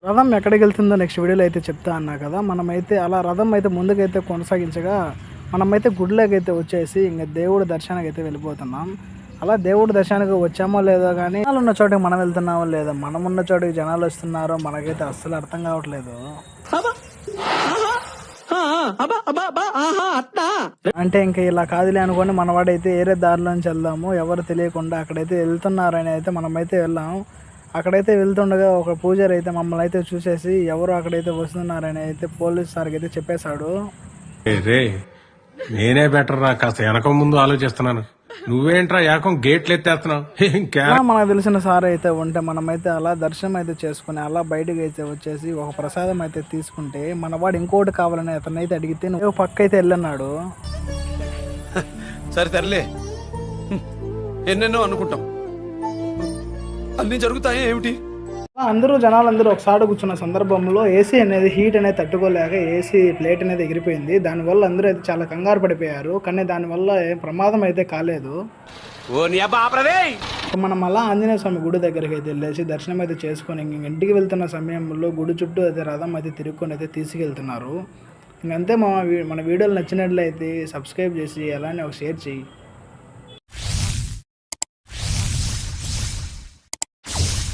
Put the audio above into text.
రథం ఎక్కడికి వెళ్తుందో నెక్స్ట్ వీడియోలో అయితే చెప్తా అన్నా కదా. మనమైతే అలా రథం అయితే ముందుకైతే కొనసాగించగా మనమైతే గుడిలోకి అయితే వచ్చేసి ఇంకా దేవుడి దర్శనానికి అయితే వెళ్ళిపోతున్నాం. అలా దేవుడి దర్శనానికి వచ్చామో లేదో కానీ జనాలు ఉన్న చోటికి మనం వెళ్తున్నామో లేదో, మనం ఉన్న చోటికి జనాలు వస్తున్నారో మనకైతే అస్సలు అర్థం కావట్లేదు. అంటే ఇంకా ఇలా కాదులే అనుకోని మనవాడైతే ఏరే దారిలోంచి వెళ్దాము, ఎవరు తెలియకుండా అక్కడైతే వెళ్తున్నారని అయితే మనమైతే వెళ్ళాము. అక్కడైతే వెళ్తుండగా ఒక పూజారి అయితే మమ్మల్ని అయితే చూసేసి ఎవరు అక్కడైతే వస్తున్నారని అయితే పోలీస్ సార్కి అయితే చెప్పేశాడు. నేనే బెటర్ రా, కాస్త వెనక ముందు ఆలోచిస్తున్నాను, నువ్వేంట్రా ఏకం గేట్లు ఎత్తేస్తున్నావు. మనకు తెలిసిన సార్ అయితే ఉంటే మనమైతే అలా దర్శనం అయితే చేసుకుని అలా బయటకు అయితే వచ్చేసి ఒక ప్రసాదం అయితే తీసుకుంటే మనవాడు ఇంకోటి కావాలని అతనైతే అడిగితే నువ్వు పక్క అయితే వెళ్ళన్నాడు. సరే తరలే, ఎన్నెన్నో అనుకుంటాం, అన్ని జరుగుతాయి ఏమిటి. అందరూ జనాలందరూ ఒకసారి కూర్చున్న సందర్భంలో ఏసీ అనేది హీట్ అనేది తట్టుకోలేక ఏసీ ప్లేట్ అనేది ఎగిరిపోయింది. దానివల్ల అందరూ అయితే చాలా కంగారు పడిపోయారు, కానీ దానివల్ల ప్రమాదం అయితే కాలేదు. మనం అలా ఆంజనేయ స్వామి గుడి దగ్గరికి అయితే వెళ్ళేసి దర్శనం అయితే చేసుకొని ఇంటికి వెళ్తున్న సమయంలో గుడి చుట్టూ అయితే రథం అయితే తిరుక్కొని అయితే తీసుకెళ్తున్నారు. ఇంకంతే. మన వీడియోలు నచ్చినట్లయితే సబ్స్క్రైబ్ చేసి అలానే ఒక షేర్ చేయి.